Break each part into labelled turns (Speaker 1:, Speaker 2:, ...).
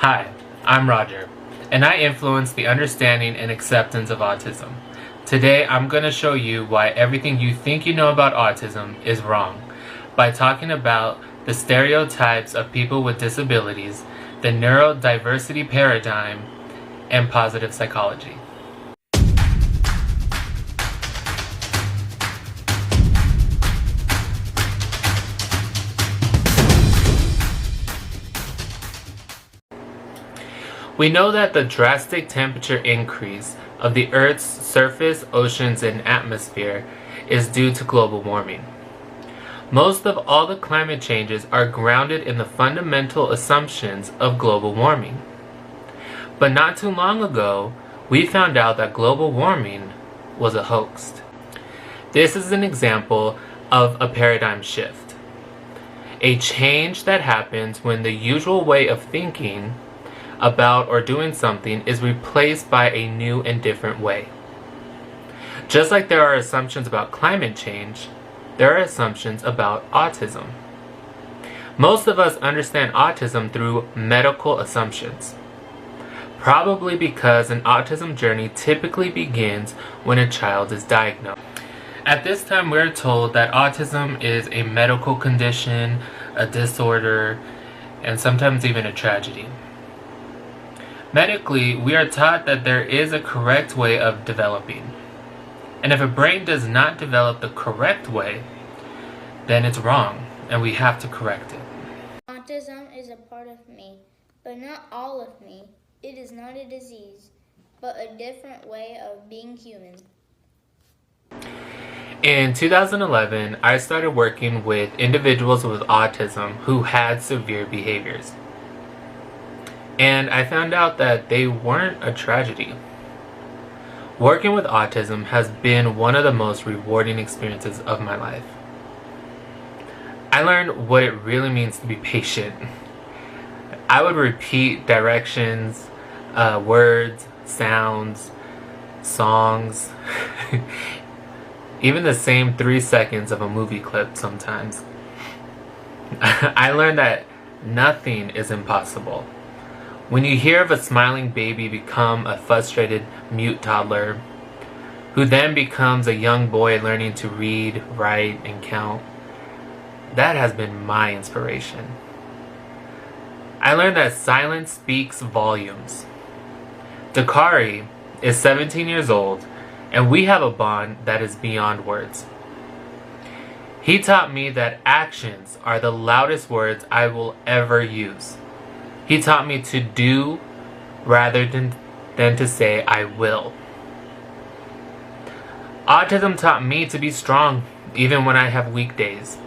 Speaker 1: Hi, I'm Roger, and I influence the understanding and acceptance of autism. Today, I'm going to show you why everything you think you know about autism is wrong by talking about the stereotypes of people with disabilities, the neurodiversity paradigm, and positive psychology. We know that the drastic temperature increase of the Earth's surface, oceans, and atmosphere is due to global warming. Most of all the climate changes are grounded in the fundamental assumptions of global warming. But not too long ago, we found out that global warming was a hoax. This is an example of a paradigm shift. A change that happens when the usual way of thinking about or doing something is replaced by a new and different way. Just like there are assumptions about climate change, there are assumptions about autism. Most of us understand autism through medical assumptions, probably because an autism journey typically begins when a child is diagnosed. At this time, we're told that autism is a medical condition, a disorder, and sometimes even a tragedy. Medically, we are taught that there is a correct way of developing. And if a brain does not develop the correct way, then it's wrong, and we have to correct it.
Speaker 2: Autism is a part of me, but not all of me. It is not a disease, but a different way of being human.
Speaker 1: In 2011, I started working with individuals with autism who had severe behaviors. And I found out that they weren't a tragedy. Working with autism has been one of the most rewarding experiences of my life. I learned what it really means to be patient. I would repeat directions, words, sounds, songs, even the same 3 seconds of a movie clip sometimes. I learned that nothing is impossible. When you hear of a smiling baby become a frustrated mute toddler, who then becomes a young boy learning to read, write, and count, that has been my inspiration. I learned that silence speaks volumes. Dakari is 17 years old, and we have a bond that is beyond words. He taught me that actions are the loudest words I will ever use. He taught me to do rather than to say I will. Autism taught me to be strong even when I have weak days.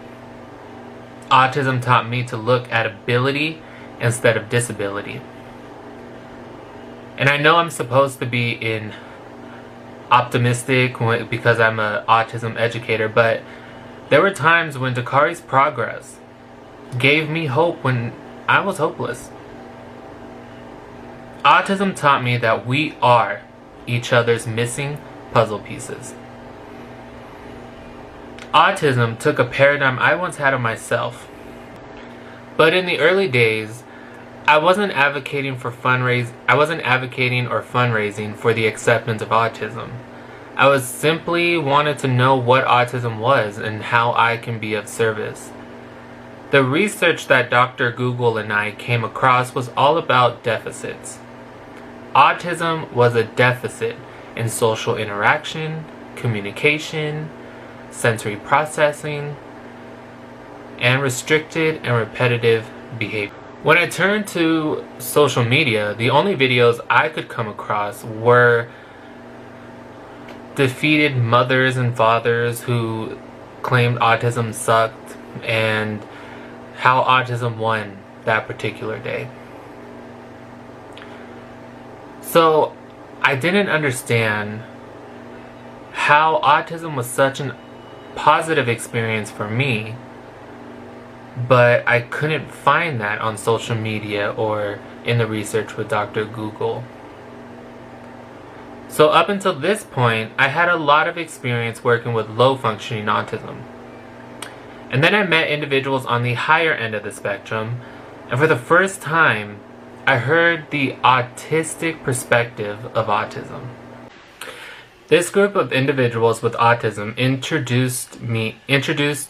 Speaker 1: Autism taught me to look at ability instead of disability. And I know I'm supposed to be optimistic because I'm an autism educator, but there were times when Dakari's progress gave me hope when I was hopeless. Autism taught me that we are each other's missing puzzle pieces. Autism took a paradigm I once had of myself. But in the early days, I wasn't advocating or fundraising for the acceptance of autism. I was simply wanted to know what autism was and how I can be of service. The research that Dr. Google and I came across was all about deficits. Autism was a deficit in social interaction, communication, sensory processing, and restricted and repetitive behavior. When I turned to social media, the only videos I could come across were defeated mothers and fathers who claimed autism sucked and how autism won that particular day. So I didn't understand how autism was such a positive experience for me, but I couldn't find that on social media or in the research with Dr. Google. So up until this point, I had a lot of experience working with low-functioning autism. And then I met individuals on the higher end of the spectrum, and for the first time, I heard the autistic perspective of autism. This group of individuals with autism introduced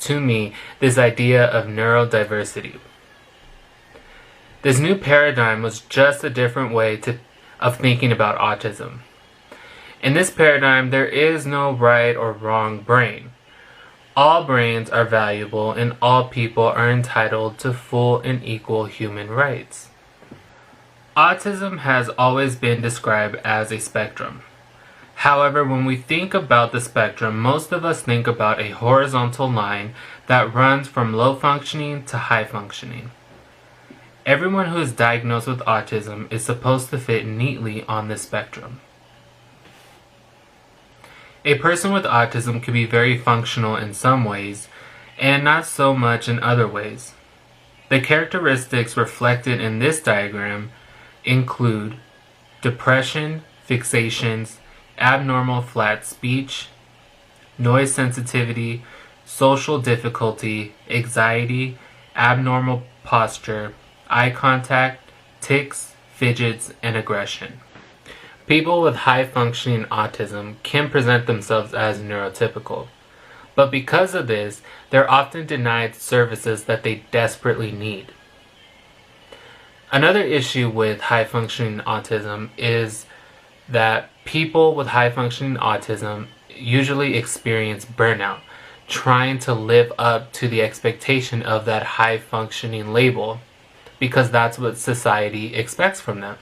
Speaker 1: to me this idea of neurodiversity. This new paradigm was just a different way of thinking about autism. In this paradigm, there is no right or wrong brain. All brains are valuable and all people are entitled to full and equal human rights. Autism has always been described as a spectrum. However, when we think about the spectrum, most of us think about a horizontal line that runs from low functioning to high functioning. Everyone who is diagnosed with autism is supposed to fit neatly on this spectrum. A person with autism can be very functional in some ways, and not so much in other ways. The characteristics reflected in this diagram include depression, fixations, abnormal flat speech, noise sensitivity, social difficulty, anxiety, abnormal posture, eye contact, tics, fidgets, and aggression. People with high-functioning autism can present themselves as neurotypical, but because of this, they're often denied services that they desperately need. Another issue with high-functioning autism is that people with high-functioning autism usually experience burnout, trying to live up to the expectation of that high-functioning label, because that's what society expects from them.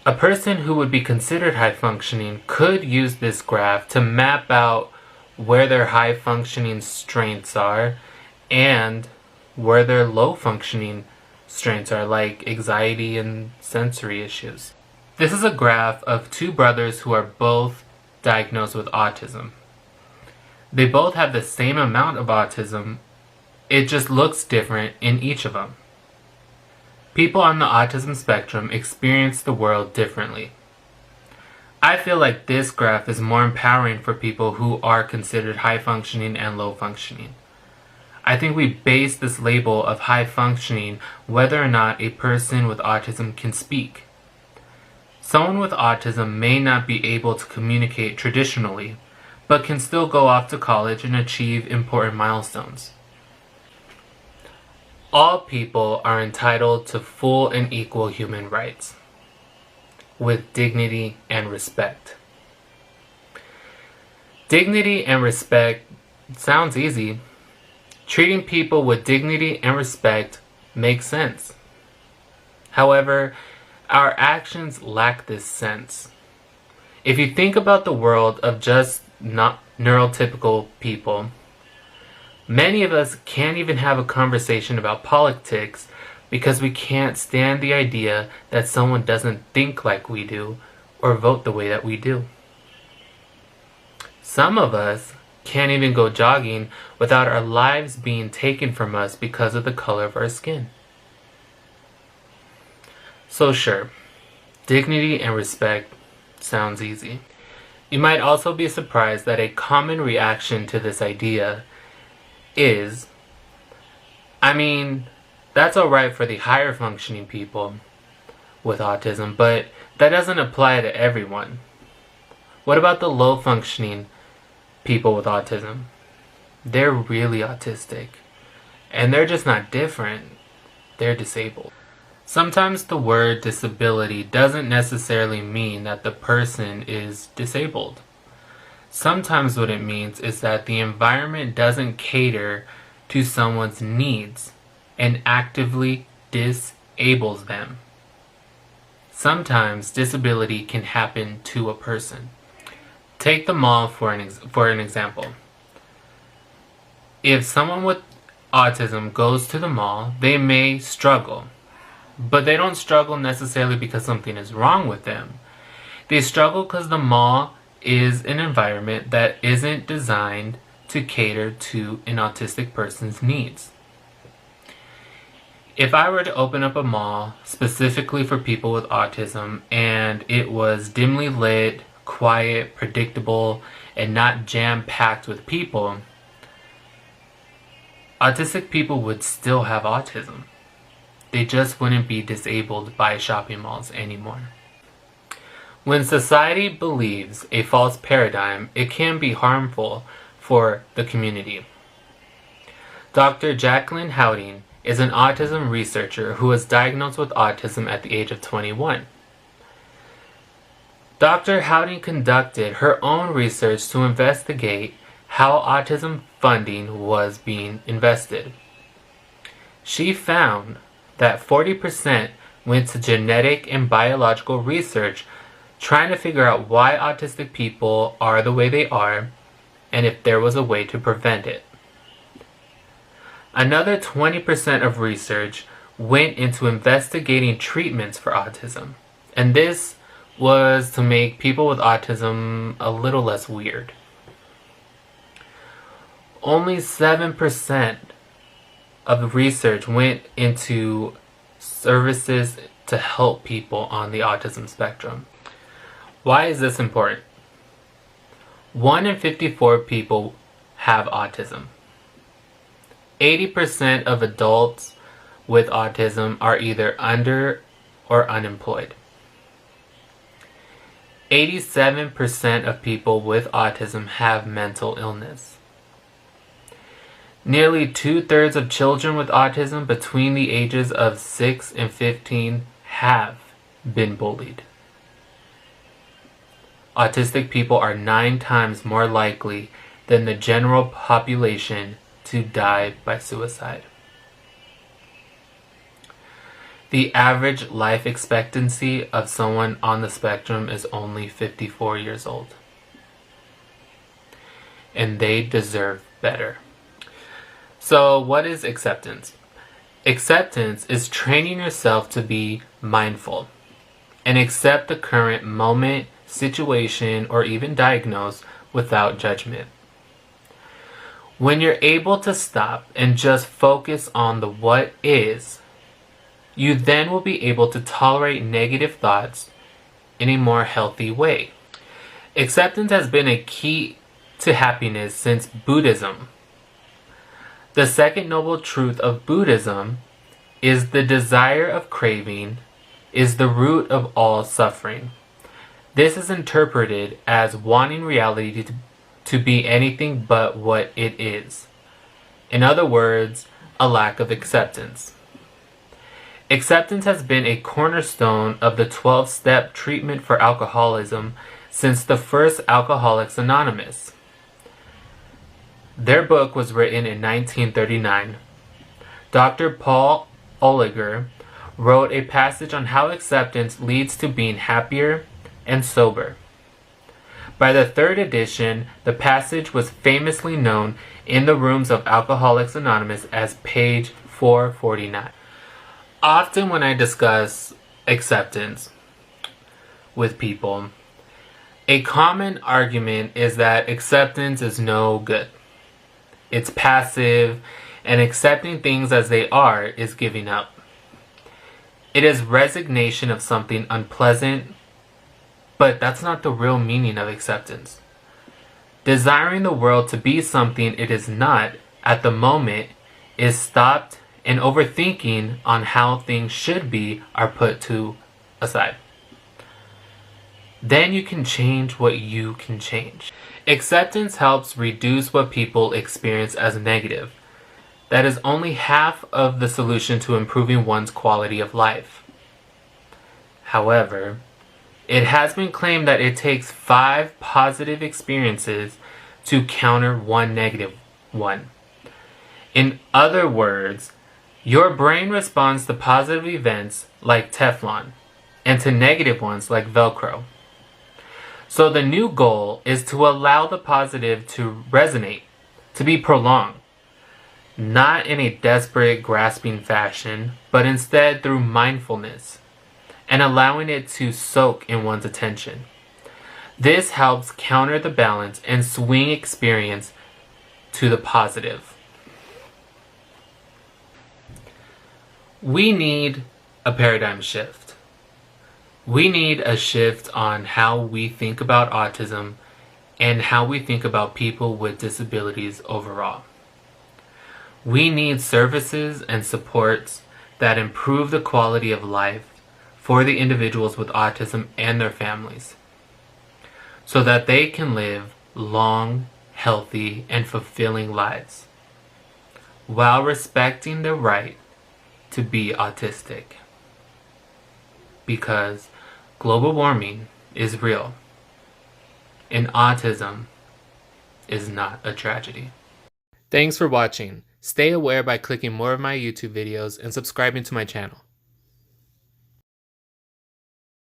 Speaker 1: A person who would be considered high-functioning could use this graph to map out where their high-functioning strengths are and where their low-functioning strengths are, like anxiety and sensory issues. This is a graph of two brothers who are both diagnosed with autism. They both have the same amount of autism, it just looks different in each of them. People on the autism spectrum experience the world differently. I feel like this graph is more empowering for people who are considered high-functioning and low-functioning. I think we base this label of high-functioning whether or not a person with autism can speak. Someone with autism may not be able to communicate traditionally, but can still go off to college and achieve important milestones. All people are entitled to full and equal human rights, with dignity and respect. Dignity and respect sounds easy. Treating people with dignity and respect makes sense. However, our actions lack this sense. If you think about the world of just not neurotypical people, many of us can't even have a conversation about politics because we can't stand the idea that someone doesn't think like we do or vote the way that we do. Some of us can't even go jogging without our lives being taken from us because of the color of our skin. So sure, dignity and respect sounds easy. You might also be surprised that a common reaction to this idea is, that's alright for the higher functioning people with autism, but that doesn't apply to everyone. What about the low functioning people with autism? They're really autistic, and they're just not different, they're disabled. Sometimes the word disability doesn't necessarily mean that the person is disabled. Sometimes what it means is that the environment doesn't cater to someone's needs and actively disables them. Sometimes disability can happen to a person. Take the mall for an example. If someone with autism goes to the mall, they may struggle. But they don't struggle necessarily because something is wrong with them. They struggle because the mall is an environment that isn't designed to cater to an autistic person's needs. If I were to open up a mall specifically for people with autism and it was dimly lit, quiet, predictable, and not jam-packed with people, autistic people would still have autism. they just wouldn't be disabled by shopping malls anymore. When society believes a false paradigm, it can be harmful for the community. Dr. Jacqueline Houghton is an autism researcher who was diagnosed with autism at the age of 21. Dr. Houghton conducted her own research to investigate how autism funding was being invested. She found that 40% went to genetic and biological research trying to figure out why autistic people are the way they are and if there was a way to prevent it. Another 20% of research went into investigating treatments for autism, and this was to make people with autism a little less weird. Only 7% of the research went into services to help people on the autism spectrum. Why is this important? 1 in 54 people have autism. 80% of adults with autism are either under or unemployed. 87% of people with autism have mental illness. Nearly 2/3 of children with autism between the ages of 6 and 15 have been bullied. Autistic people are 9 times more likely than the general population to die by suicide. The average life expectancy of someone on the spectrum is only 54 years old. And they deserve better. So, what is acceptance? Acceptance is training yourself to be mindful and accept the current moment, situation, or even diagnose without judgment. When you're able to stop and just focus on the what is, you then will be able to tolerate negative thoughts in a more healthy way. Acceptance has been a key to happiness since Buddhism. The second noble truth of Buddhism is the desire of craving is the root of all suffering. This is interpreted as wanting reality to be anything but what it is. In other words, a lack of acceptance. Acceptance has been a cornerstone of the 12-step treatment for alcoholism since the first Alcoholics Anonymous. Their book was written in 1939. Dr. Paul Oliger wrote a passage on how acceptance leads to being happier and sober. By the third edition, the passage was famously known in the rooms of Alcoholics Anonymous as page 449. Often when I discuss acceptance with people, a common argument is that acceptance is no good. It's passive, and accepting things as they are is giving up. It is resignation of something unpleasant, but that's not the real meaning of acceptance. Desiring the world to be something it is not at the moment is stopped, and overthinking on how things should be are put to aside. Then you can change what you can change. Acceptance helps reduce what people experience as negative. That is only half of the solution to improving one's quality of life. However, it has been claimed that it takes 5 positive experiences to counter 1 negative one. In other words, your brain responds to positive events like Teflon and to negative ones like Velcro. So the new goal is to allow the positive to resonate, to be prolonged, not in a desperate, grasping fashion, but instead through mindfulness and allowing it to soak in one's attention. This helps counter the balance and swing experience to the positive. We need a paradigm shift. We need a shift on how we think about autism and how we think about people with disabilities overall. We need services and supports that improve the quality of life for the individuals with autism and their families, so that they can live long, healthy, and fulfilling lives while respecting the right to be autistic. Because global warming is real, and autism is not a tragedy. Thanks for watching. Stay aware by clicking more of my YouTube videos and subscribing to my channel.